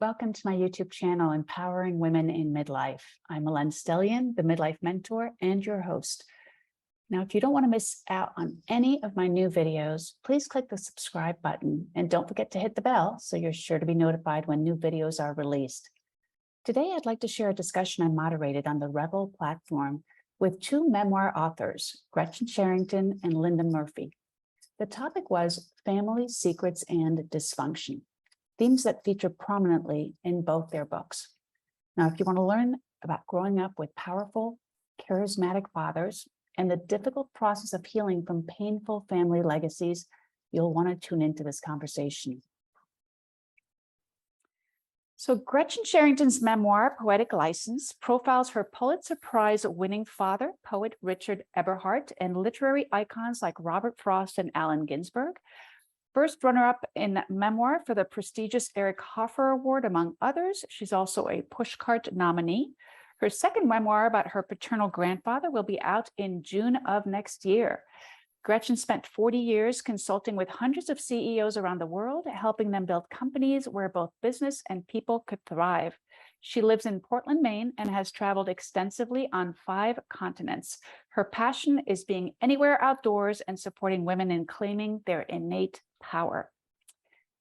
Welcome to my YouTube channel, Empowering Women in Midlife. I'm Elen Stellian, the Midlife Mentor and your host. Now, if you don't want to miss out on any of my new videos, please click the subscribe button and don't forget to hit the bell so you're sure to be notified when new videos are released. Today, I'd like to share a discussion I moderated on the Rebel platform with two memoir authors, Gretchen Sherrington and Linda Murphy. The topic was family secrets and dysfunction, themes that feature prominently in both their books. Now, if you want to learn about growing up with powerful, charismatic fathers and the difficult process of healing from painful family legacies, you'll want to tune into this conversation. So Gretchen Sherrington's memoir, Poetic License, profiles her Pulitzer Prize-winning father, poet Richard Eberhardt, and literary icons like Robert Frost and Allen Ginsberg. First runner-up in memoir for the prestigious Eric Hoffer Award, among others. She's also a Pushcart nominee. Her second memoir about her paternal grandfather will be out in June of next year. Gretchen spent 40 years consulting with hundreds of CEOs around the world, helping them build companies where both business and people could thrive. She lives in Portland, Maine, and has traveled extensively on 5 continents. Her passion is being anywhere outdoors and supporting women in claiming their innate power.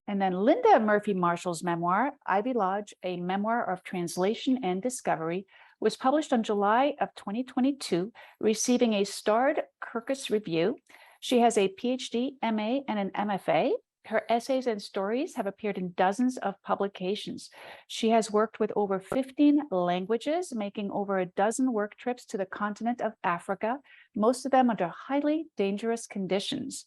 And then Linda Murphy Marshall's memoir, Ivy Lodge, a memoir of translation and discovery, was published in July of 2022, receiving a starred Kirkus review. She has a PhD, MA, and an MFA. Her essays and stories have appeared in dozens of publications. She has worked with over 15 languages, making over a dozen work trips to the continent of Africa, most of them under highly dangerous conditions.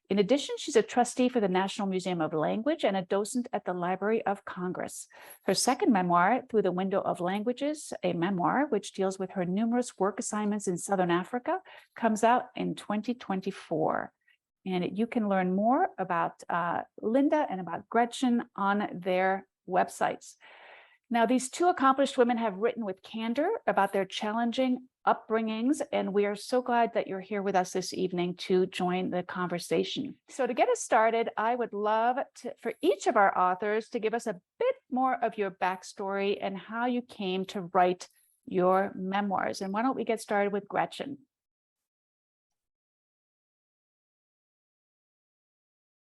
In addition, she's a trustee for the National Museum of Language and a docent at the Library of Congress. Her second memoir, Through the Window of Languages, a memoir which deals with her numerous work assignments in Southern Africa, comes out in 2024. And you can learn more about Linda and about Gretchen on their websites. Now, these two accomplished women have written with candor about their challenging upbringings, and we are so glad that you're here with us this evening to join the conversation. So to get us started, I would love for each of our authors to give us a bit more of your backstory and how you came to write your memoirs. And why don't we get started with Gretchen?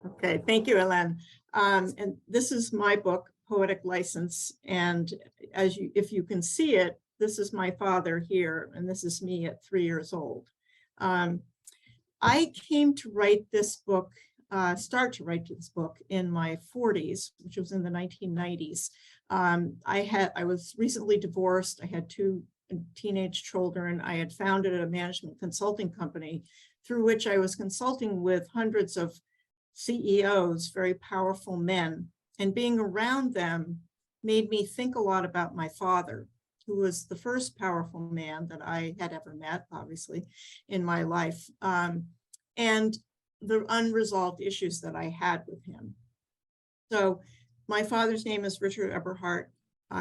Okay, thank you, Ellen. And this is my book, Poetic License, and if you can see it, this is my father here, and this is me at 3 years old. I came to write this book, start to write this book in my 40s, which was in the 1990s. I was recently divorced. I had 2 teenage children. I had founded a management consulting company through which I was consulting with hundreds of CEOs, very powerful men. And being around them made me think a lot about my father, who was the first powerful man that I had ever met, obviously, in my life, and the unresolved issues that I had with him. So my father's name is Richard Eberhardt.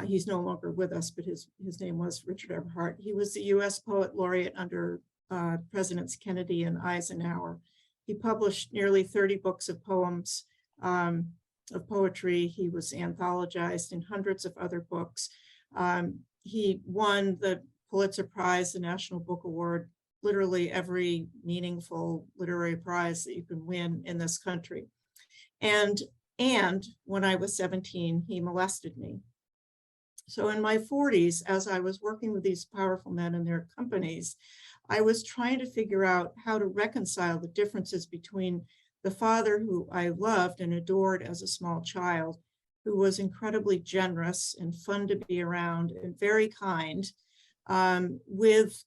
He's no longer with us, but his name was Richard Eberhardt. He was the U.S. Poet Laureate under Presidents Kennedy and Eisenhower. He published nearly 30 books of poems, of poetry. He was anthologized in hundreds of other books. He won the Pulitzer Prize, the National Book Award, literally every meaningful literary prize that you can win in this country. And when I was 17, he molested me. So in my 40s, as I was working with these powerful men in their companies, I was trying to figure out how to reconcile the differences between the father who I loved and adored as a small child, who was incredibly generous and fun to be around and very kind, with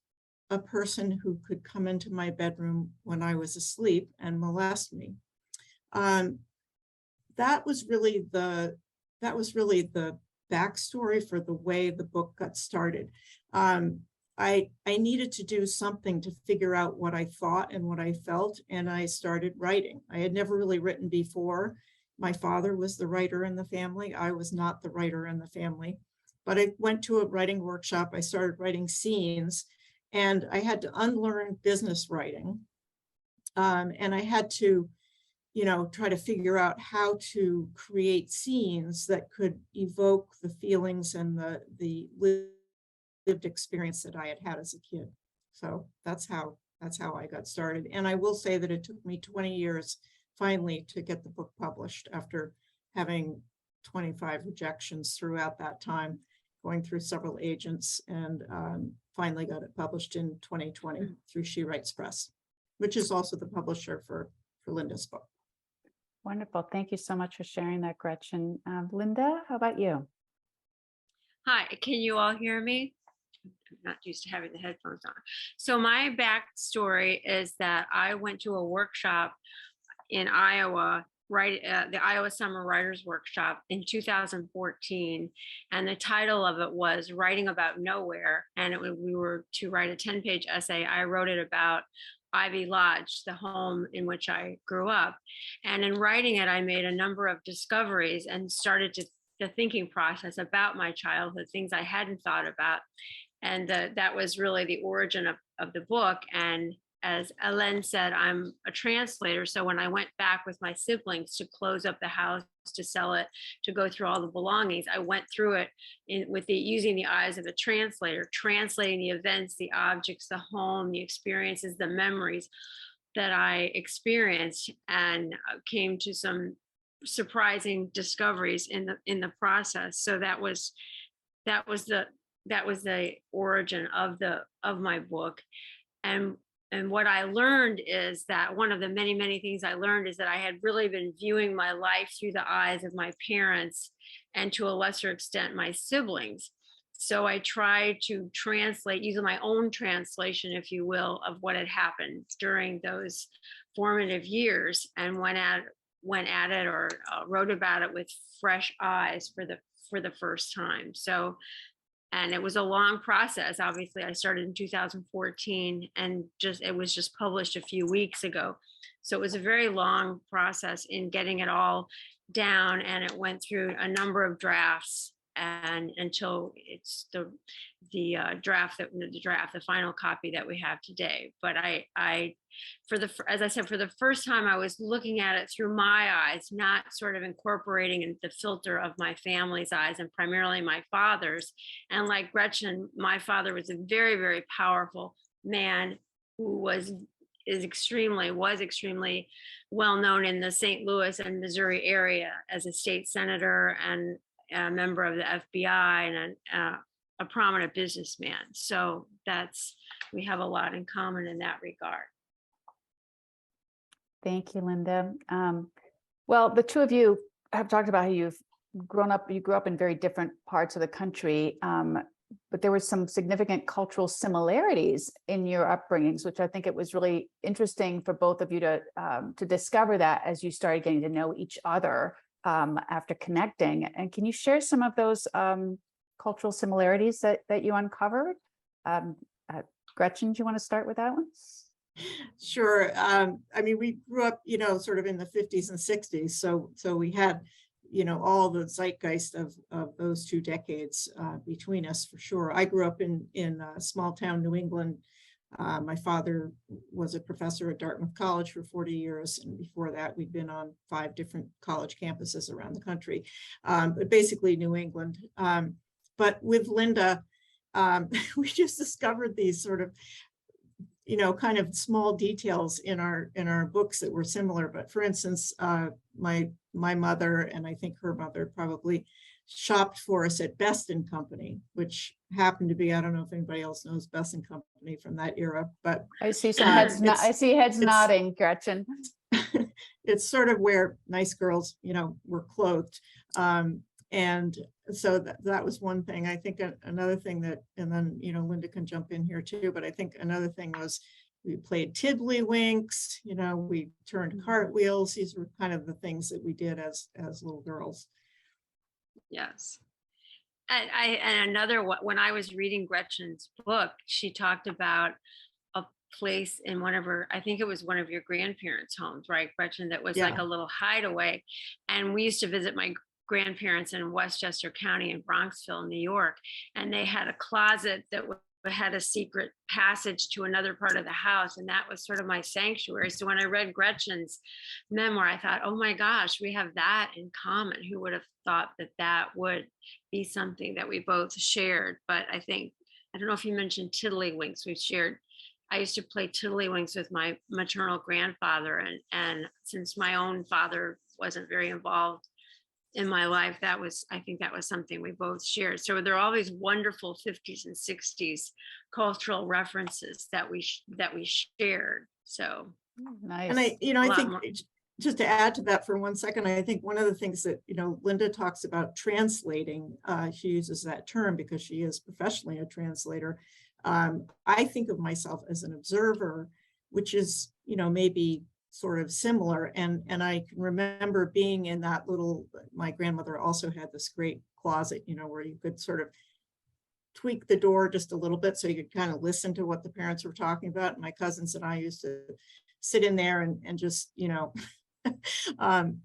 a person who could come into my bedroom when I was asleep and molest me. That was really the backstory for the way the book got started. I needed to do something to figure out what I thought and what I felt, and I started writing. I had never really written before. My father was the writer in the family. I was not the writer in the family, but I went to a writing workshop. I started writing scenes, and I had to unlearn business writing. And I had to try to figure out how to create scenes that could evoke the feelings and the lived experience that I had had as a kid. So that's how I got started. And I will say that it took me 20 years finally to get the book published after having 25 rejections throughout that time, going through several agents, and finally got it published in 2020 through She Writes Press, which is also the publisher for Linda's book. Wonderful. Thank you so much for sharing that, Gretchen. Linda, how about you? Hi, can you all hear me? I'm not used to having the headphones on. So my backstory is that I went to a workshop in Iowa, the Iowa Summer Writers Workshop in 2014, and the title of it was Writing About Nowhere, and we were to write a 10-page essay. I wrote it about Ivy Lodge, the home in which I grew up. And in writing it, I made a number of discoveries and started the thinking process about my childhood, things I hadn't thought about. And that was really the origin of the book. And as Ellen said, I'm a translator. So when I went back with my siblings to close up the house, to sell it, to go through all the belongings, I went through it using the eyes of a translator, translating the events, the objects, the home, the experiences, the memories that I experienced, and came to some surprising discoveries in the process. So that was the origin of my book. And what I learned is that one of the many, many things I learned is that I had really been viewing my life through the eyes of my parents, and to a lesser extent, my siblings. So I tried to translate, using my own translation, if you will, of what had happened during those formative years, and went at it or wrote about it with fresh eyes for the first time. So, and it was a long process. Obviously, I started in 2014, and it was just published a few weeks ago. So it was a very long process in getting it all down, and it went through a number of drafts, and until it's the final copy that we have today. But as I said, for the first time, I was looking at it through my eyes, not sort of incorporating in the filter of my family's eyes, and primarily my father's. And like Gretchen, my father was a very, very powerful man who was extremely well known in the St. Louis and Missouri area as a state senator and a member of the FBI, and a prominent businessman. So we have a lot in common in that regard. Thank you, Linda. Well, the two of you have talked about how you grew up in very different parts of the country, but there were some significant cultural similarities in your upbringings, which I think it was really interesting for both of you to discover that as you started getting to know each other after connecting. And can you share some of those cultural similarities that you uncovered? Gretchen, do you want to start with that one? Sure. I mean, we grew up, sort of in the 50s and 60s. So we had, all the zeitgeist of those 2 decades between us, for sure. I grew up in small town New England. My father was a professor at Dartmouth College for 40 years. And before that, we'd been on 5 different college campuses around the country, but basically New England. But with Linda, we just discovered these sort of, kind of small details in our books that were similar. But for instance, my mother, and I think her mother, probably shopped for us at Best and Company, which happened to be, I don't know if anybody else knows Best and Company from that era, but I see some heads. I see heads nodding, Gretchen. It's sort of where nice girls, were clothed. And so that was one thing. I think another thing that, and then, Linda can jump in here too, but I think another thing was we played tiddlywinks, we turned cartwheels. These were kind of the things that we did as little girls. Yes. And when I was reading Gretchen's book, she talked about a place in I think it was one of your grandparents' homes, right, Gretchen, that was like a little hideaway. And we used to visit my grandparents in Westchester County in Bronxville, New York, and they had a closet that had a secret passage to another part of the house, and that was sort of my sanctuary. So when I read Gretchen's memoir, I thought, oh my gosh, we have that in common. Who would have thought that that would be something that we both shared? But I think, I don't know if you mentioned tiddlywinks. We've shared, I used to play tiddlywinks with my maternal grandfather, and since my own father wasn't very involved in my life, I think that was something we both shared. So there are all these wonderful 50s and 60s cultural references that we shared. So Nice. And I think just to add to that for 1 second, I think one of the things that, Linda talks about translating, she uses that term because she is professionally a translator. I think of myself as an observer, which is, maybe sort of similar. And I can remember being in that my grandmother also had this great closet, where you could sort of tweak the door just a little bit so you could kind of listen to what the parents were talking about. And my cousins and I used to sit in there and just,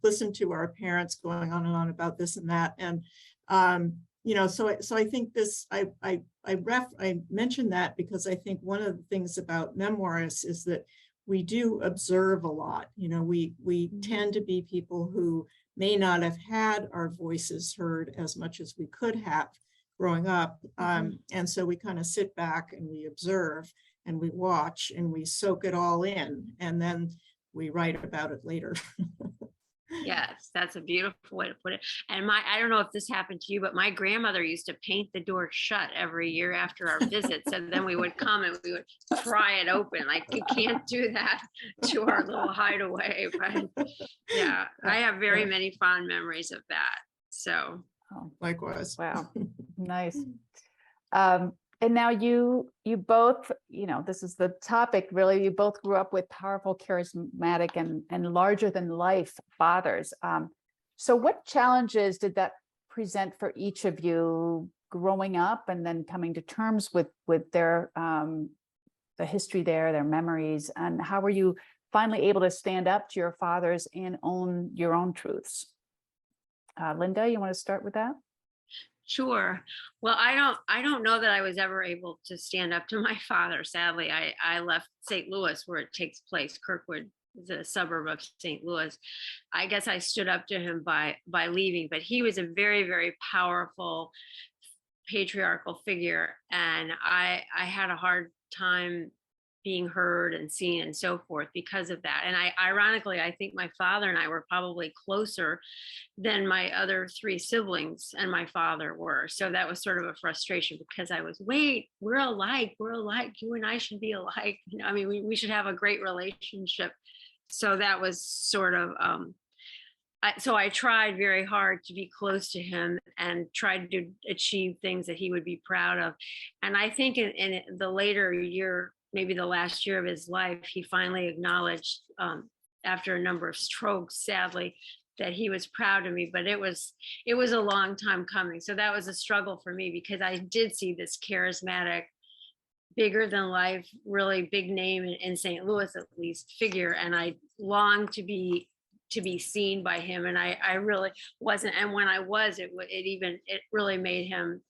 listen to our parents going on and on about this and that. And, so I think this, I mentioned that because I think one of the things about memoirs is that we do observe a lot. We tend to be people who may not have had our voices heard as much as we could have growing up. And so we kind of sit back and we observe and we watch and we soak it all in, and then we write about it later. Yes, that's a beautiful way to put it. And I don't know if this happened to you, but my grandmother used to paint the door shut every year after our visits. And then we would come and we would pry it open. Like, you can't do that to our little hideaway. But yeah, I have very many fond memories of that. So Likewise. Wow. Nice. And now you both, this is the topic really, you both grew up with powerful, charismatic and larger than life fathers. So what challenges did that present for each of you growing up and then coming to terms with their, the history there, their memories, and how were you finally able to stand up to your fathers and own your own truths? Linda, you want to start with that? Sure. Well, I don't know that I was ever able to stand up to my father. Sadly, I left St. Louis, where it takes place. Kirkwood is a suburb of St. Louis. I guess I stood up to him by leaving, but he was a very, very powerful patriarchal figure, and I had a hard time being heard and seen and so forth because of that. And ironically, I think my father and I were probably closer than my other three siblings and my father were. So that was sort of a frustration because I was, wait, we're alike. You and I should be alike. I mean, we should have a great relationship. So that was sort of, so I tried very hard to be close to him and tried to achieve things that he would be proud of. And I think in the later year, maybe the last year of his life, he finally acknowledged, after a number of strokes, sadly, that he was proud of me. But it was a long time coming. So that was a struggle for me because I did see this charismatic, bigger than life, really big name in St. Louis, at least, figure. And I longed to be seen by him. And I really wasn't. And when I was, it really made him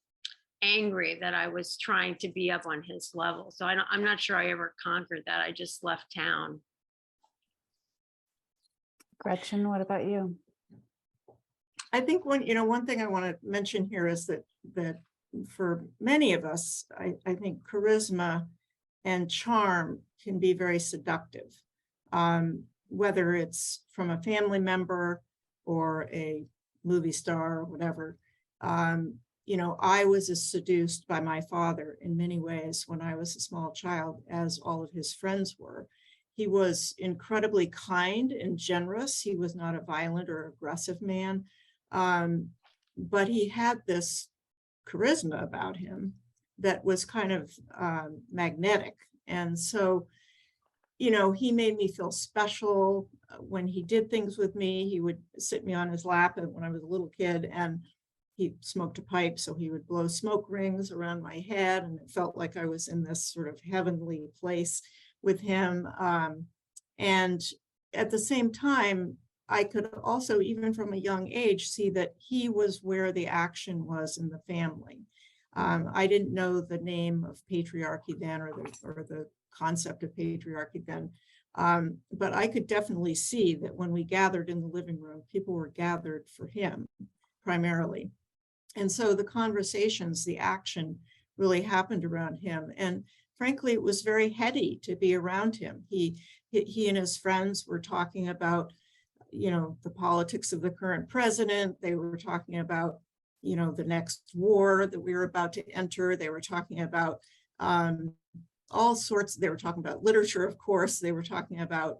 angry that I was trying to be up on his level. So I'm not sure I ever conquered that. I just left town. Gretchen, what about you? I think one thing I want to mention here is that for many of us, I think charisma and charm can be very seductive, whether it's from a family member or a movie star or whatever. I was as seduced by my father in many ways when I was a small child as all of his friends were. He was incredibly kind and generous. He was not a violent or aggressive man, but he had this charisma about him that was kind of magnetic. And so, he made me feel special when he did things with me. He would sit me on his lap when I was a little kid, and he smoked a pipe, so he would blow smoke rings around my head, and it felt like I was in this sort of heavenly place with him. And at the same time, I could also, even from a young age, see that he was where the action was in the family. I didn't know the name of patriarchy then, or the concept of patriarchy then. But I could definitely see that when we gathered in the living room, people were gathered for him primarily. And so the conversations, the action really happened around him. And frankly, it was very heady to be around him. He and his friends were talking about, the politics of the current president. They were talking about, the next war that we were about to enter. They were talking about all sorts. They were talking about literature, of course. They were talking about,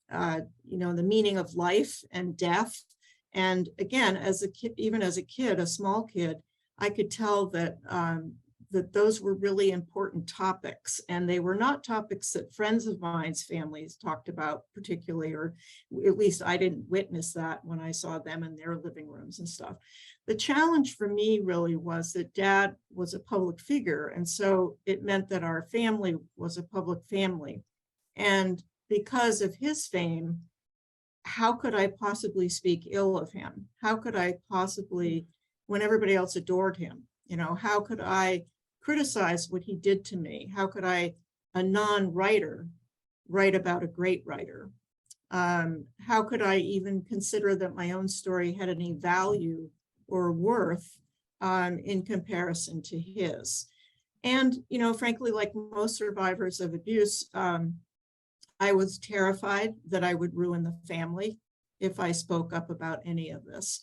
the meaning of life and death. And again, as a kid, even as a kid, a small kid, I could tell that that those were really important topics, and they were not topics that friends of mine's families talked about particularly, or at least I didn't witness that when I saw them in their living rooms and stuff. The challenge for me really was that Dad was a public figure, and so it meant that our family was a public family. And because of his fame, how could I possibly speak ill of him? How could I possibly, when everybody else adored him, how could I criticize what he did to me? How could I, a non-writer, write about a great writer? How could I even consider that my own story had any value or worth in comparison to his? And, frankly, like most survivors of abuse, I was terrified that I would ruin the family if I spoke up about any of this.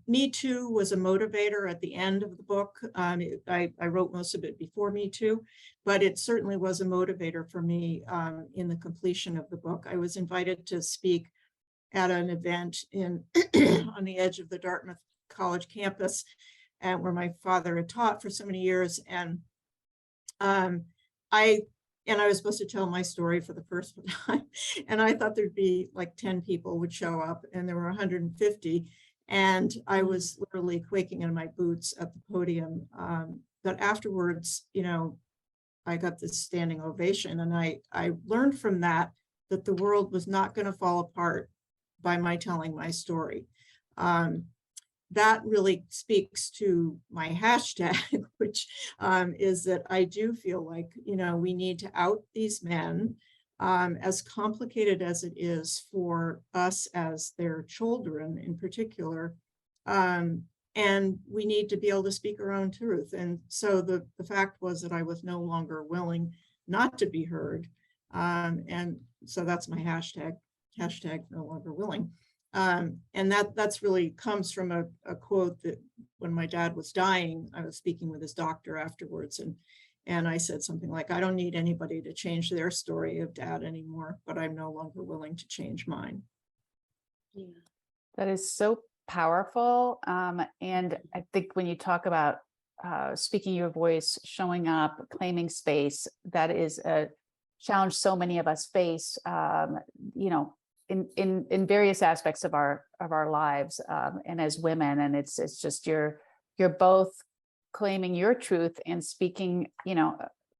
Me Too was a motivator at the end of the book. I wrote most of it before Me Too, but it certainly was a motivator for me in the completion of the book. I was invited to speak at an event in on the edge of the Dartmouth College campus, and where my father had taught for so many years. And I was supposed to tell my story for the first time, and I thought there'd be like 10 people would show up, and there were 150. And I was literally quaking in my boots at the podium. But afterwards, I got this standing ovation, and I learned from that the world was not going to fall apart by my telling my story. That really speaks to my hashtag, which is that I do feel like, we need to out these men, as complicated as it is for us as their children in particular. And we need to be able to speak our own truth. And so the fact was that I was no longer willing not to be heard. And so that's my hashtag no longer willing. And that's really comes from a quote that when my dad was dying, I was speaking with his doctor afterwards, and I said something like, I don't need anybody to change their story of Dad anymore, but I'm no longer willing to change mine. Yeah. That is so powerful. And I think when you talk about speaking your voice, showing up, claiming space, that is a challenge so many of us face, in various aspects of our lives, and as women. And it's just you're both claiming your truth and speaking,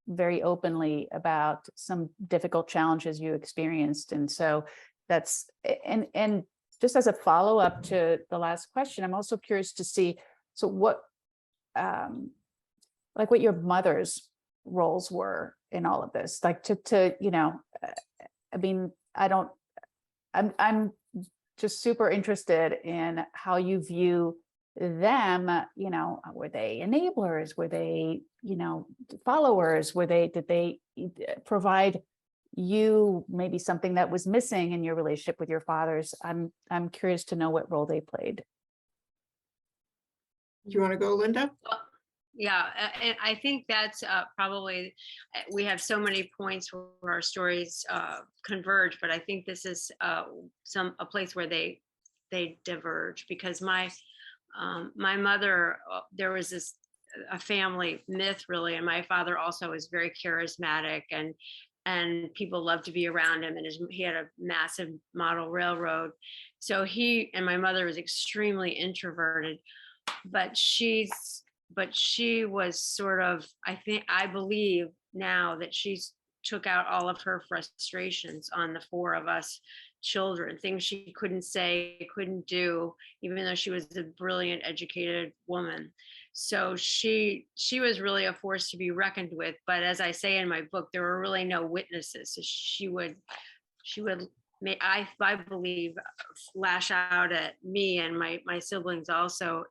very openly about some difficult challenges you experienced. And so that's, and just as a follow-up to the last question, I'm also curious to see, so what, like what your mother's roles were in all of this, like I'm just super interested in how you view them. Were they enablers? Were they, followers? Did they provide you maybe something that was missing in your relationship with your fathers? I'm curious to know what role they played. Do you want to go, Linda? Yeah, and I think that's probably, we have so many points where our stories converge, but I think this is a place where they diverge, because my mother, there was a family myth really, and my father also was very charismatic, and people loved to be around him, and he had a massive model railroad. So he and my mother was extremely introverted, but she was sort of, I believe now that she's took out all of her frustrations on the four of us children, things she couldn't say, couldn't do, even though she was a brilliant, educated woman. So she was really a force to be reckoned with. But as I say in my book, there were really no witnesses. So she would I believe lash out at me and my siblings also,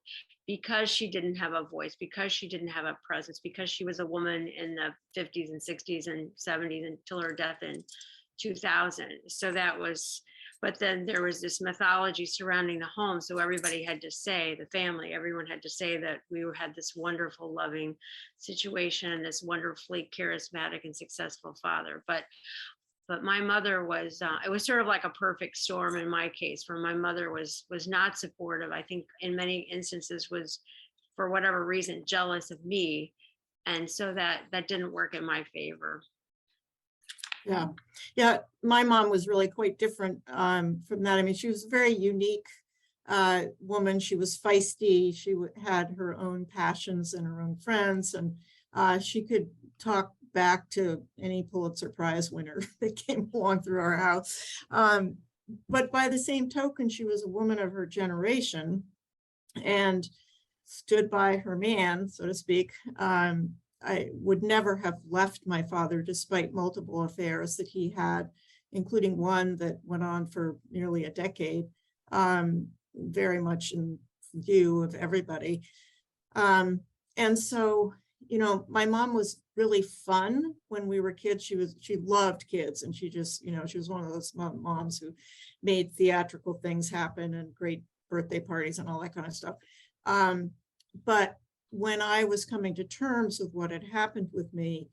because she didn't have a voice, because she didn't have a presence, because she was a woman in the 50s and 60s and 70s until her death in 2000. So that was, but then there was this mythology surrounding the home. So everybody had to say, the family, everyone had to say that we had this wonderful, loving situation and this wonderfully charismatic and successful father. But my mother was, it was sort of like a perfect storm in my case, where my mother was not supportive. I think in many instances was, for whatever reason, jealous of me. And so that didn't work in my favor. Yeah. Yeah. My mom was really quite different from that. I mean, she was a very unique woman. She was feisty. She had her own passions and her own friends, and she could talk back to any Pulitzer Prize winner that came along through our house. But by the same token, she was a woman of her generation and stood by her man, so to speak. I would never have left my father despite multiple affairs that he had, including one that went on for nearly a decade, very much in view of everybody. And so, you know, my mom was really fun when we were kids. She loved kids, and she just, you know, she was one of those moms who made theatrical things happen and great birthday parties and all that kind of stuff. But when I was coming to terms with what had happened with me,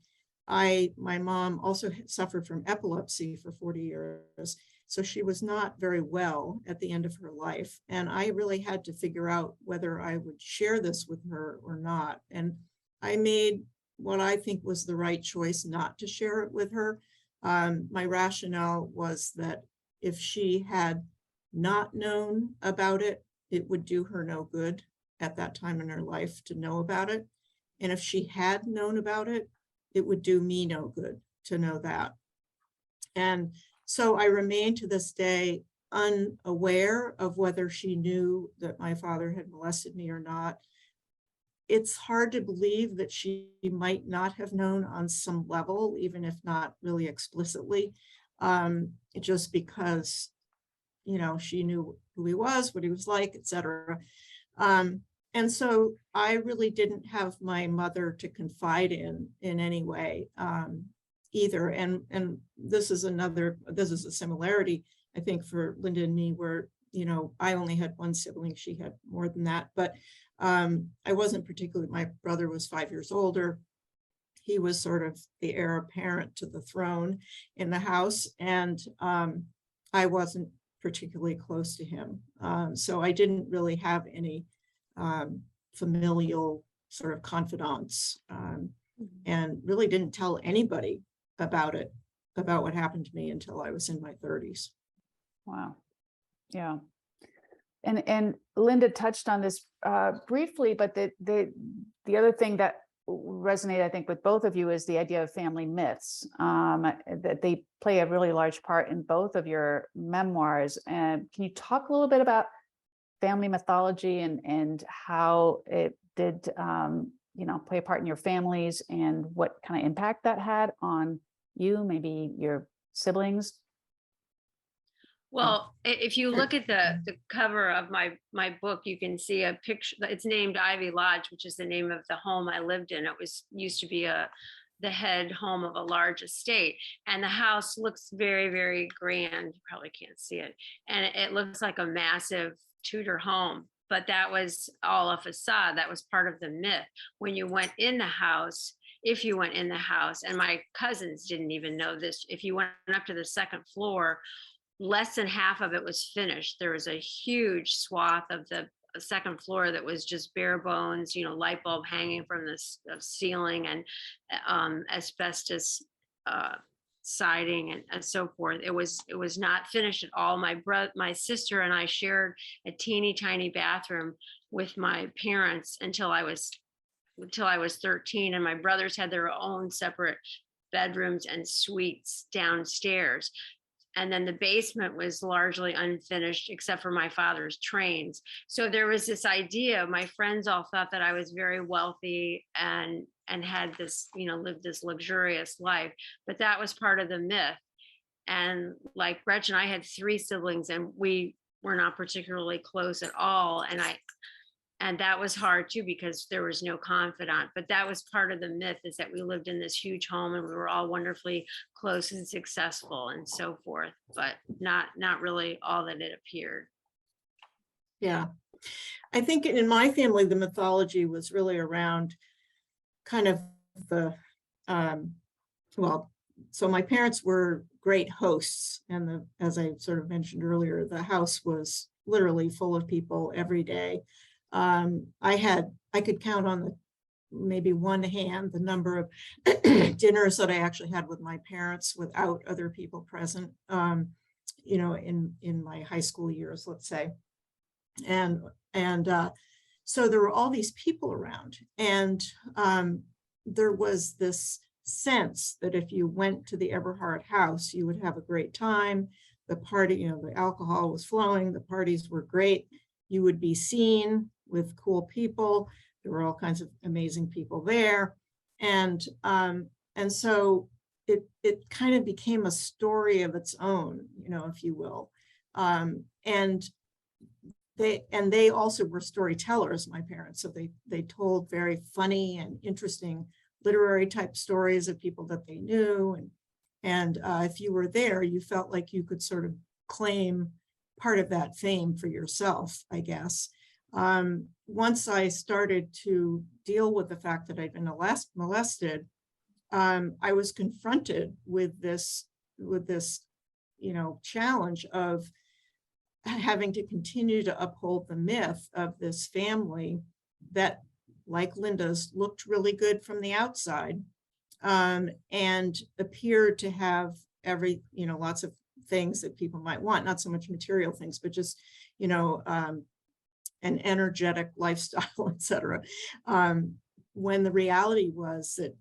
my mom also suffered from epilepsy for 40 years. So she was not very well at the end of her life. And I really had to figure out whether I would share this with her or not. And I made what I think was the right choice not to share it with her. My rationale was that if she had not known about it, it would do her no good at that time in her life to know about it. And if she had known about it, it would do me no good to know that. And so I remain to this day unaware of whether she knew that my father had molested me or not. It's hard to believe that she might not have known on some level, even if not really explicitly, just because, you know, she knew who he was, what he was like, etc. And so I really didn't have my mother to confide in any way either. And this is a similarity, I think, for Linda and me, where, you know, I only had one sibling, she had more than that, but I wasn't particularly, my brother was 5 years older. He was sort of the heir apparent to the throne in the house, and I wasn't particularly close to him. So I didn't really have any familial sort of confidants, and really didn't tell anybody about what happened to me until I was in my 30s. Wow. Yeah. And Linda touched on this briefly, but the other thing that resonated, I think, with both of you is the idea of family myths, that they play a really large part in both of your memoirs. And can you talk a little bit about family mythology and how it did, you know, play a part in your families and what kind of impact that had on you, maybe your siblings? Well, if you look at the cover of my book, you can see a picture. It's named Ivy Lodge, which is the name of the home I lived in. It used to be the head home of a large estate, and the house looks very, very grand. You probably can't see it, and it looks like a massive Tudor home. But that was all a facade. That was part of the myth. When you went in the house, if you went in the house, and my cousins didn't even know this, if you went up to the second floor, less than half of it was finished. There was a huge swath of the second floor that was just bare bones, you know, light bulb hanging from the ceiling, and asbestos siding and so forth. It was not finished at all. My sister and I shared a teeny tiny bathroom with my parents until I was 13, and my brothers had their own separate bedrooms and suites downstairs. and then the basement was largely unfinished except for my father's trains. So there was this idea, my friends all thought that I was very wealthy and had this, lived this luxurious life, but that was part of the myth. And like Gretchen, I had 3 siblings and we were not particularly close at all. And that was hard too, because there was no confidant, but that was part of the myth, is that we lived in this huge home and we were all wonderfully close and successful and so forth, but not really all that it appeared. Yeah. I think in my family, the mythology was really around kind of the, well, so my parents were great hosts, and as I sort of mentioned earlier, the house was literally full of people every day. I could count on maybe one hand the number of dinners that I actually had with my parents without other people present, in my high school years, let's say. And so there were all these people around, and there was this sense that if you went to the Eberhardt house, you would have a great time. The party, the alcohol was flowing, the parties were great. You would be seen with cool people. There were all kinds of amazing people there. And so it kind of became a story of its own, if you will. And they also were storytellers, my parents. So they told very funny and interesting literary type stories of people that they knew. And if you were there, you felt like you could sort of claim part of that fame for yourself, I guess. Once I started to deal with the fact that I'd been molested, I was confronted with this, challenge of having to continue to uphold the myth of this family that, like Linda's, looked really good from the outside, and appeared to have lots of things that people might want, not so much material things, but just, an energetic lifestyle, etc. When the reality was that,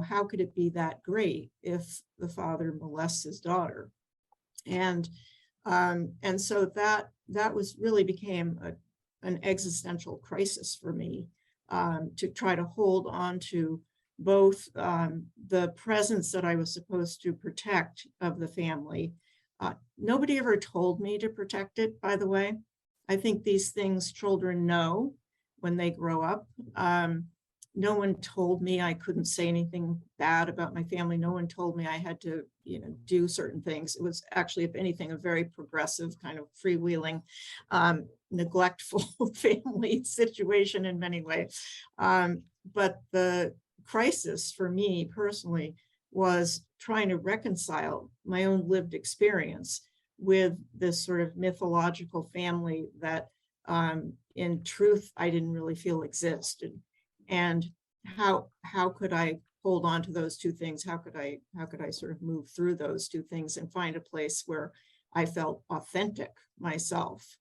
how could it be that great if the father molests his daughter? And so that was really became an existential crisis for me, to try to hold on to both the presence that I was supposed to protect of the family. Nobody ever told me to protect it, by the way. I think these things children know when they grow up. No one told me I couldn't say anything bad about my family. No one told me I had to, do certain things. It was actually, if anything, a very progressive kind of freewheeling, neglectful family situation in many ways. But the crisis for me personally was trying to reconcile my own lived experience with this sort of mythological family that in truth I didn't really feel existed. And how could I hold on to those two things? How could I sort of move through those two things and find a place where I felt authentic myself?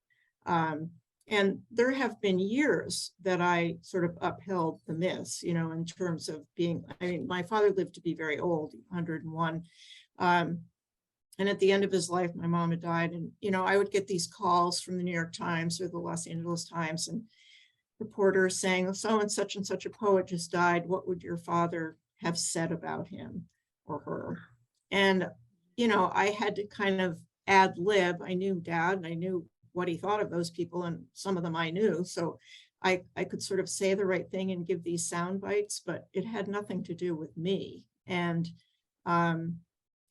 And there have been years that I sort of upheld the myths, in terms of being, my father lived to be very old, 101. And at the end of his life, my mom had died. And, I would get these calls from the New York Times or the Los Angeles Times, and reporters saying, so and such a poet just died. What would your father have said about him or her? And, I had to kind of ad lib. I knew Dad, and I knew what he thought of those people, and some of them I knew. So I could sort of say the right thing and give these sound bites, but it had nothing to do with me. And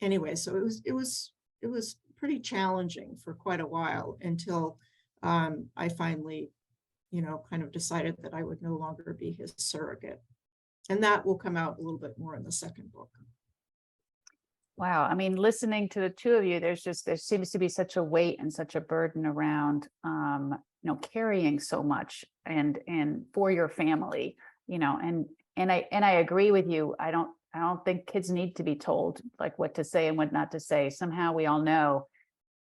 anyway, so it was pretty challenging for quite a while until I finally, kind of decided that I would no longer be his surrogate. And that will come out a little bit more in the second book. Wow. Listening to the two of you, there seems to be such a weight and such a burden around, carrying so much and for your family, and I agree with you. I don't think kids need to be told like what to say and what not to say. Somehow we all know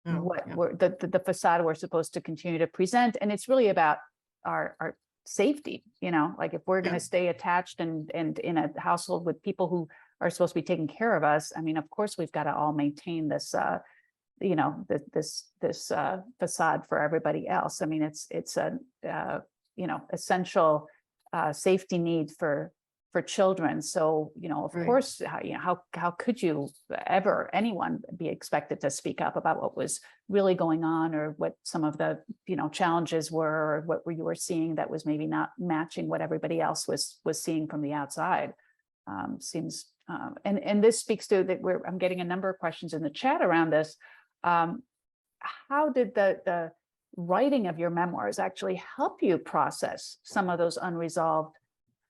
we're the facade we're supposed to continue to present. And it's really about our safety, like if we're going to stay attached and in a household with people who are supposed to be taking care of us. Of course, we've got to all maintain this this facade for everybody else. I mean, it's a essential safety need for children. So, of Right. course, how could you ever, anyone, be expected to speak up about what was really going on, or what some of the, challenges were, or what you were seeing that was maybe not matching what everybody else was seeing from the outside. Seems, and this speaks to that. I'm getting a number of questions in the chat around this. How did the writing of your memoirs actually help you process some of those unresolved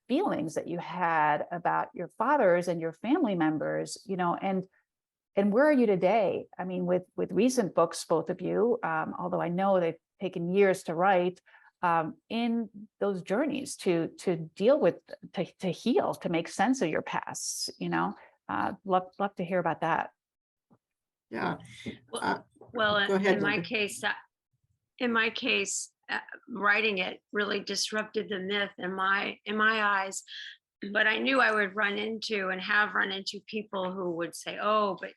feelings that you had about your fathers and your family members, and where are you today? I mean, with recent books, both of you, although I know they've taken years to write, in those journeys to deal with, to heal, to make sense of your past, love to hear about that. Yeah. Well, Go ahead, in my Linda. case, writing it really disrupted the myth in my eyes. But I knew I would run into and have run into people who would say, "Oh, but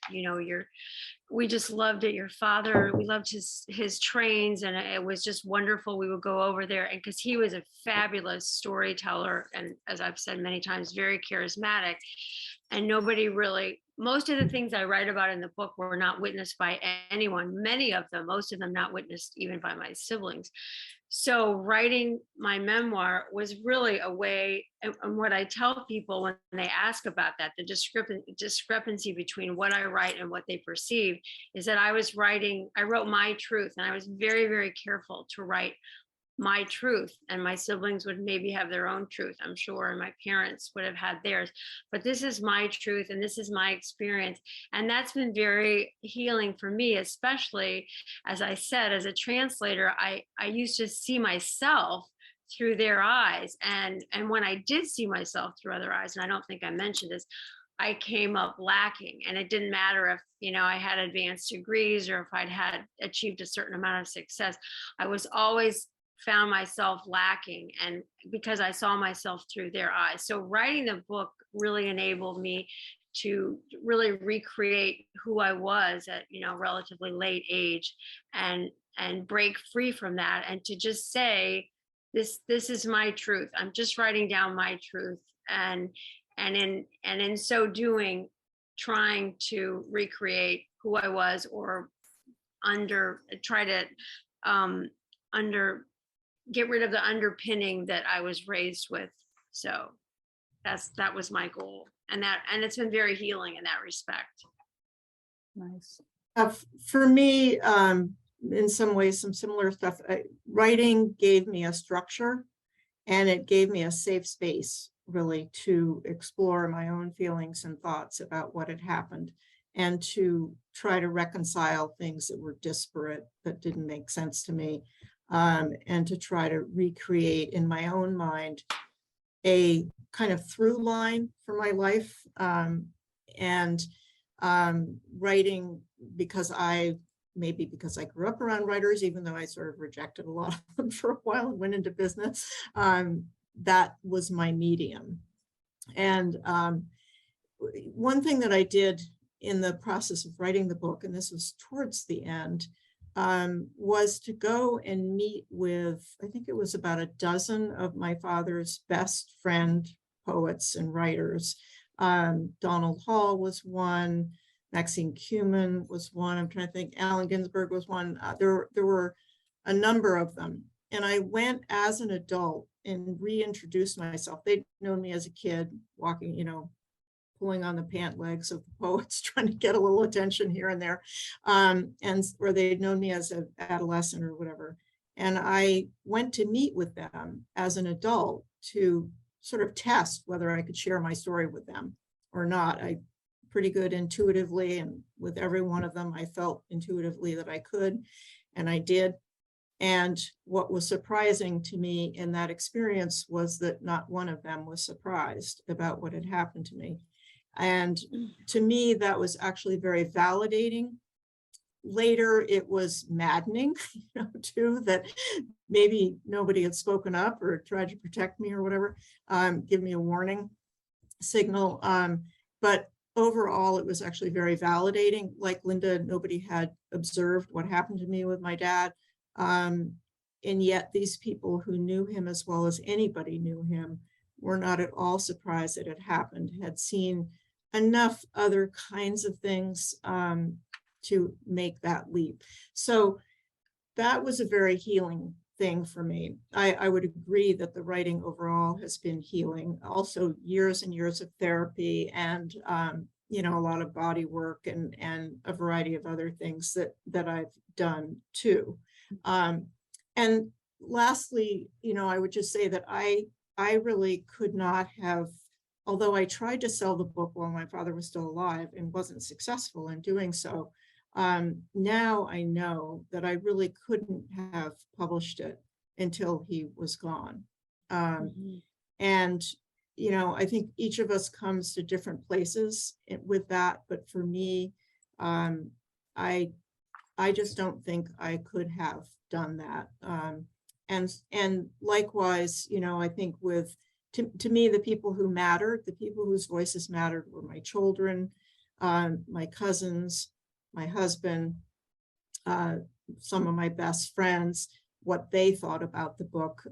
we just loved it. Your father, we loved his trains, and it was just wonderful. We would go over there, and because he was a fabulous storyteller, and as I've said many times, very charismatic." And nobody really, most of the things I write about in the book were not witnessed by anyone. Many of them, most of them not witnessed even by my siblings. So writing my memoir was really a way, and what I tell people when they ask about that, the discrepancy between what I write and what they perceive, is that I wrote my truth, and I was very, very careful to write my truth, and my siblings would maybe have their own truth, I'm sure, and my parents would have had theirs, but this is my truth and this is my experience. And that's been very healing for me, especially, as I said, as a translator, I used to see myself through their eyes, and when I did see myself through other eyes, and I don't think I mentioned this, I came up lacking. And it didn't matter if I had advanced degrees or if I'd had achieved a certain amount of success. I was always found myself lacking, and because I saw myself through their eyes. So writing the book really enabled me to really recreate who I was at relatively late age, and break free from that, and to just say, this is my truth. I'm just writing down my truth, and in so doing, trying to recreate who I was, or get rid of the underpinning that I was raised with. So that was my goal, and it's been very healing in that respect. Nice. For me, in some ways, some similar stuff. Writing gave me a structure, and it gave me a safe space, really, to explore my own feelings and thoughts about what had happened, and to try to reconcile things that were disparate, that didn't make sense to me. And to try to recreate in my own mind a kind of through line for my life. And writing, because I grew up around writers, even though I sort of rejected a lot of them for a while and went into business, that was my medium. And one thing that I did in the process of writing the book, and this was towards the end, was to go and meet with, I think it was about a dozen of my father's best friend poets and writers. Donald Hall was one, Maxine Kumin was one, I'm trying to think, Allen Ginsberg was one. There were a number of them. And I went as an adult and reintroduced myself. They'd known me as a kid, walking, pulling on the pant legs of the poets, trying to get a little attention here and there, or they'd known me as an adolescent or whatever. And I went to meet with them as an adult to sort of test whether I could share my story with them or not. I pretty good intuitively, and with every one of them, I felt intuitively that I could, and I did. And what was surprising to me in that experience was that not one of them was surprised about what had happened to me. And to me, that was actually very validating. Later, it was maddening, too, that maybe nobody had spoken up or tried to protect me or whatever, give me a warning signal. But overall, it was actually very validating. Like Linda, nobody had observed what happened to me with my dad. And yet these people who knew him as well as anybody knew him were not at all surprised that it happened, had seen enough other kinds of things to make that leap. So that was a very healing thing for me. I would agree that the writing overall has been healing. Also, years and years of therapy and you know, a lot of body work and a variety of other things that I've done too. And lastly, you know, I would just say that I really could not have, although I tried to sell the book while my father was still alive and wasn't successful in doing so. Now I know that I really couldn't have published it until he was gone. And, you know, I think each of us comes to different places with that. But for me, I just don't think I could have done that. And likewise, you know, I think with, to me, the people who mattered, the people whose voices mattered were my children, my cousins, my husband, some of my best friends, what they thought about the book,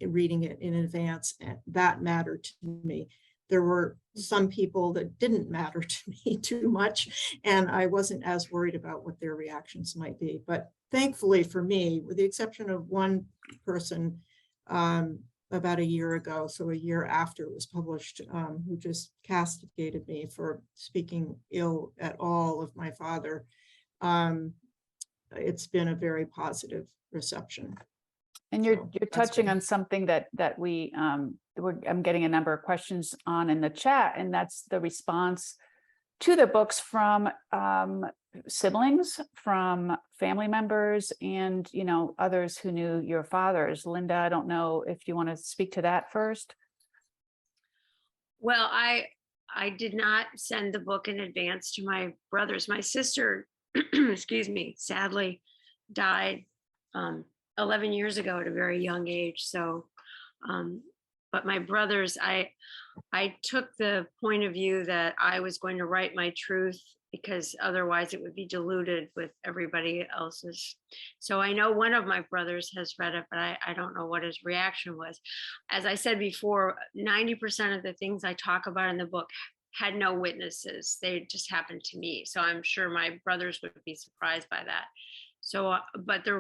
reading it in advance, that mattered to me. There were some people that didn't matter to me too much, and I wasn't as worried about what their reactions might be. But thankfully for me, with the exception of one person about a year ago, so a year after it was published, who just castigated me for speaking ill at all of my father, it's been a very positive reception. And you're touching on something that I'm getting a number of questions on in the chat, and that's the response to the books from siblings, from family members, and, you know, others who knew your fathers. Linda, I don't know if you want to speak to that first. Well, I did not send the book in advance to my brothers. My sister, excuse me, sadly died 11 years ago at a very young age. So, but my brothers, I took the point of view that I was going to write my truth because otherwise it would be diluted with everybody else's. So I know one of my brothers has read it, but I don't know what his reaction was. As I said before, 90% of the things I talk about in the book had no witnesses. They just happened to me. So I'm sure my brothers would be surprised by that. So, but the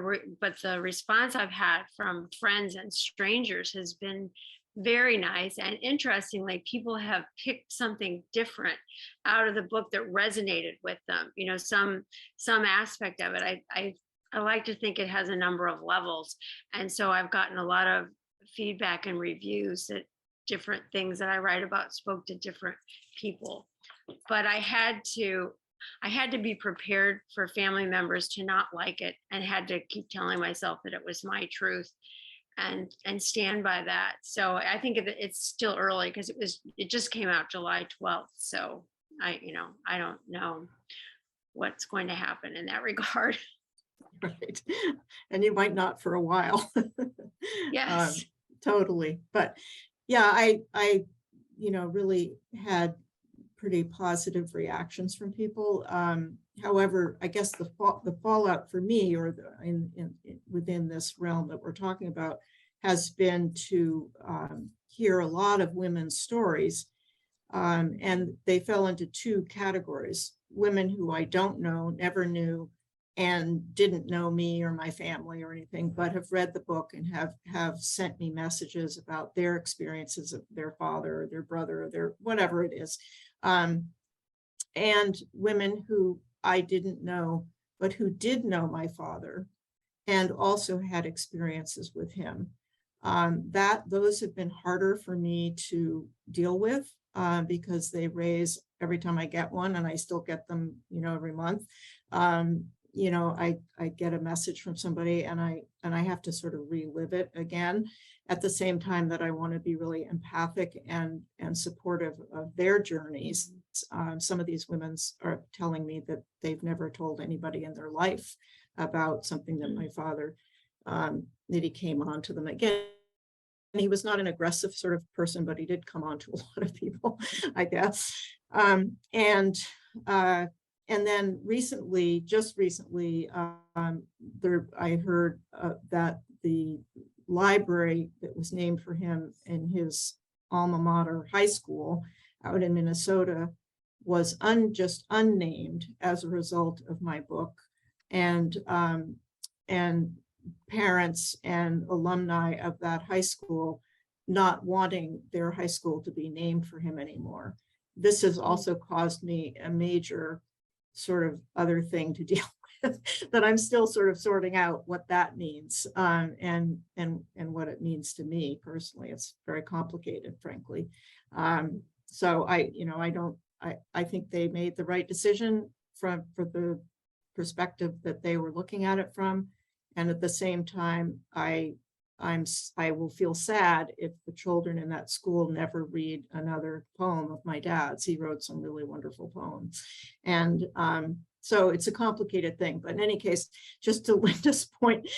response I've had from friends and strangers has been very nice and interesting. Like, people have picked something different out of the book that resonated with them. You know, some aspect of it. I like to think it has a number of levels, and so I've gotten a lot of feedback and reviews that different things that I write about spoke to different people. But I had to be prepared for family members to not like it, and had to keep telling myself that it was my truth and stand by that. So I think it's still early because it just came out July 12th. So I don't know what's going to happen in that regard. Right. And you might not for a while. Yes. Totally. But yeah, I really had pretty positive reactions from people. However, I guess the fallout for me, or within this realm that we're talking about, has been to hear a lot of women's stories, and they fell into two categories: women who I don't know, never knew, and didn't know me or my family or anything, but have read the book and have sent me messages about their experiences of their father or their brother or their whatever it is. And women who I didn't know, but who did know my father and also had experiences with him. Those have been harder for me to deal with because they raise every time I get one, and I still get them, every month. I get a message from somebody and I have to sort of relive it again, at the same time that I want to be really empathic and supportive of their journeys. Some of these women are telling me that they've never told anybody in their life about something that my father, that he came on to them again. He was not an aggressive sort of person, but he did come on to a lot of people, I guess. And then recently, just recently, I heard that the library that was named for him in his alma mater high school out in Minnesota was just unnamed as a result of my book. And parents and alumni of that high school not wanting their high school to be named for him anymore. This has also caused me a major sort of other thing to deal with that I'm still sort of sorting out what that means, and what it means to me personally. It's very complicated, frankly. So I think they made the right decision for the perspective that they were looking at it from. And at the same time, I will feel sad if the children in that school never read another poem of my dad's. He wrote some really wonderful poems. And so it's a complicated thing. But in any case, just to Linda's point,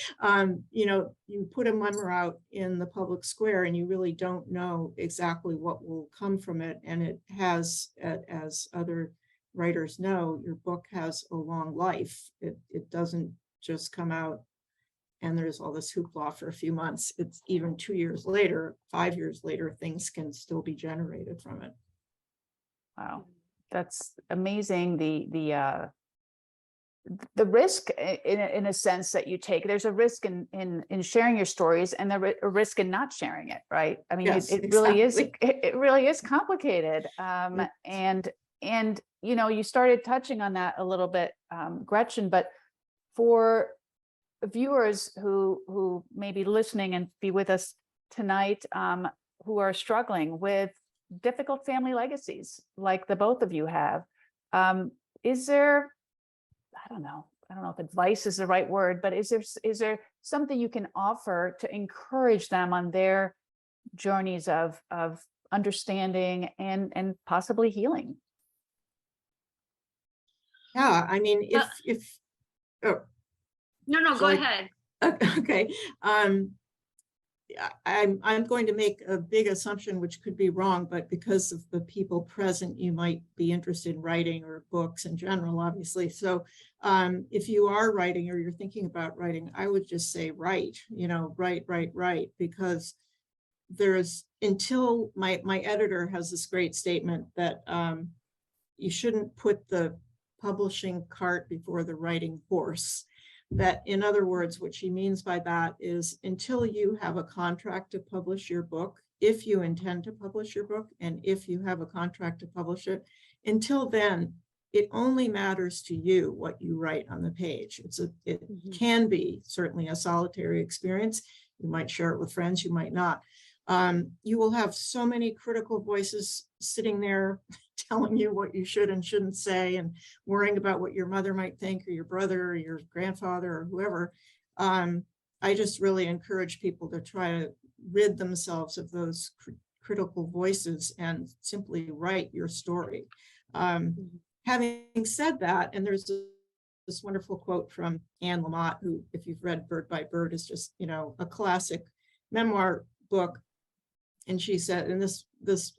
you put a memoir out in the public square and you really don't know exactly what will come from it. And it has, as other writers know, your book has a long life. It doesn't just come out and there's all this hoopla for a few months. It's even 2 years later, 5 years later, things can still be generated from it. Wow, that's amazing. The risk in a sense that you take. There's a risk in sharing your stories and a risk in not sharing it, right? I mean, yes, it exactly. really is. It really is complicated. And you started touching on that a little bit, Gretchen. But for viewers who may be listening and be with us tonight, who are struggling with difficult family legacies like the both of you have, is there, I don't know if advice is the right word, but is there something you can offer to encourage them on their journeys of understanding and possibly healing? Yeah, I mean, if No, go ahead. Okay. I'm going to make a big assumption, which could be wrong, but because of the people present, you might be interested in writing or books in general, obviously. So if you are writing or you're thinking about writing, I would just say write, write, because until my editor has this great statement that you shouldn't put the publishing cart before the writing horse. That, in other words, what she means by that is until you have a contract to publish your book, if you intend to publish your book, and if you have a contract to publish it, until then, it only matters to you what you write on the page. It can be certainly a solitary experience. You might share it with friends, you might not. You will have so many critical voices sitting there telling you what you should and shouldn't say and worrying about what your mother might think or your brother or your grandfather or whoever. I just really encourage people to try to rid themselves of those critical voices and simply write your story. Having said that, and there's this wonderful quote from Anne Lamott, who, if you've read Bird by Bird, is just, a classic memoir book. And she said, and this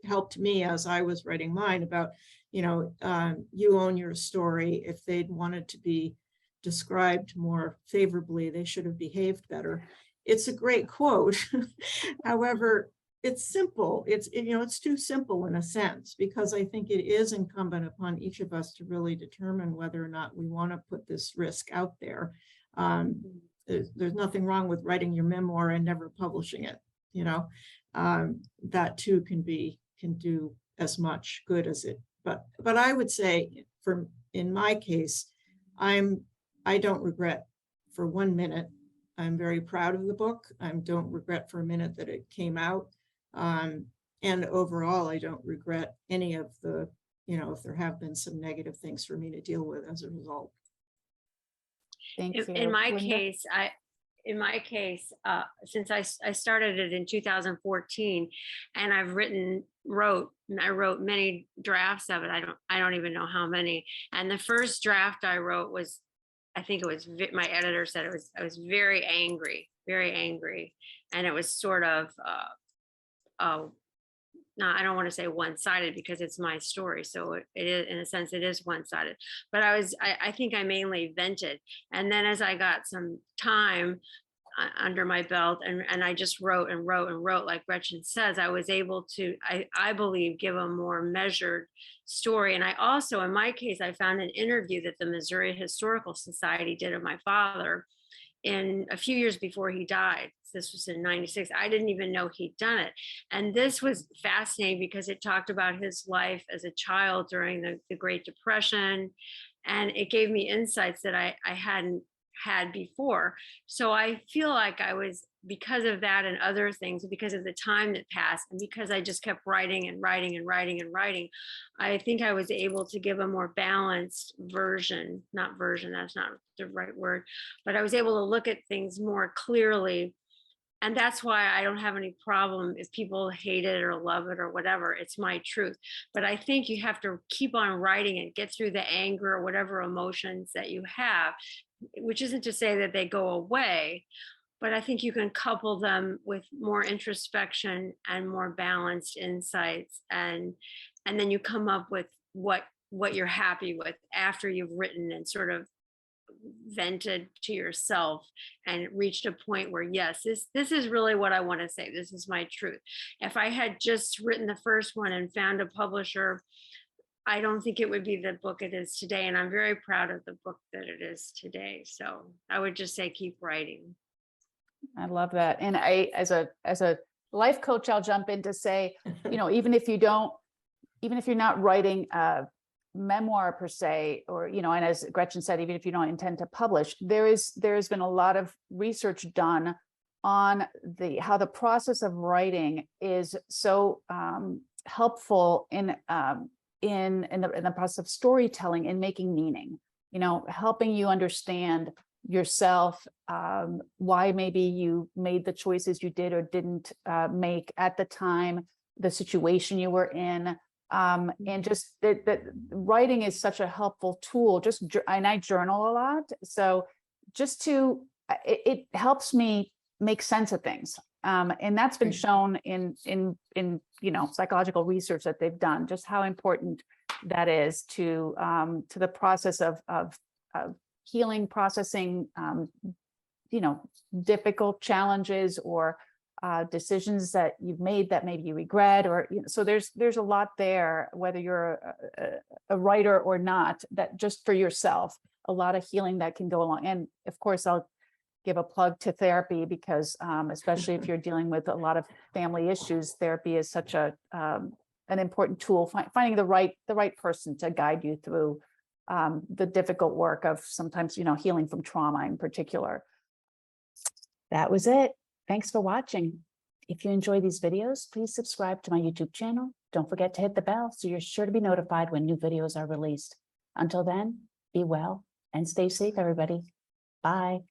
helped me as I was writing mine, about, you own your story. If they'd wanted to be described more favorably, they should have behaved better. It's a great quote. However, it's simple. It's too simple in a sense, because I think it is incumbent upon each of us to really determine whether or not we want to put this risk out there. There's nothing wrong with writing your memoir and never publishing it. That too can do as much good as it. But I would say, in my case, I don't regret for 1 minute. I'm very proud of the book. I don't regret for a minute that it came out. And overall, I don't regret any of the, if there have been some negative things for me to deal with as a result. Thank you. In my case, since I started it in 2014, and I wrote many drafts of it. I don't even know how many. And the first draft I wrote was, I think it was, my editor said I was very angry, and it was sort of not, I don't want to say one-sided because it's my story. So it is, in a sense, it is one-sided. But I think I mainly vented. And then as I got some time under my belt and I just wrote and wrote and wrote, like Gretchen says, I was able to, I believe, give a more measured story. And I also, in my case, I found an interview that the Missouri Historical Society did of my father in a few years before he died. This was in 96. I didn't even know he'd done it. And this was fascinating because it talked about his life as a child during the Great Depression. And it gave me insights that I hadn't had before. So I feel like I was, because of that and other things, because of the time that passed, and because I just kept writing and writing and writing and writing, I think I was able to give a more balanced version, not version, that's not the right word, but I was able to look at things more clearly. And that's why I don't have any problem if people hate it or love it or whatever. It's my truth. But I think you have to keep on writing and get through the anger or whatever emotions that you have, which isn't to say that they go away, but I think you can couple them with more introspection and more balanced insights. And then you come up with what you're happy with after you've written and sort of vented to yourself and reached a point where, yes, this is really what I want to say. This is my truth. If I had just written the first one and found a publisher, I don't think it would be the book it is today. And I'm very proud of the book that it is today. So I would just say, keep writing. I love that. And I, as a life coach, I'll jump in to say, you know, even if you're not writing a memoir per se, or, you know, and as Gretchen said, even if you don't intend to publish, there's been a lot of research done on how the process of writing is so helpful in the process of storytelling and making meaning, you know, helping you understand yourself, why maybe you made the choices you did or didn't make at the time, the situation you were in. And just that writing is such a helpful tool. And I journal a lot, so just it helps me make sense of things. And that's been shown in you know, psychological research that they've done, just how important that is to the process of healing, processing, you know, difficult challenges or decisions that you've made that maybe you regret, or, you know, so there's a lot there, whether you're a writer or not, that just for yourself, a lot of healing that can go along. And of course, I'll give a plug to therapy, because especially if you're dealing with a lot of family issues, therapy is such an important tool, finding the right person to guide you through the difficult work of sometimes, you know, healing from trauma in particular. That was it. Thanks for watching. If you enjoy these videos, please subscribe to my YouTube channel. Don't forget to hit the bell so you're sure to be notified when new videos are released. Until then, be well and stay safe, everybody. Bye.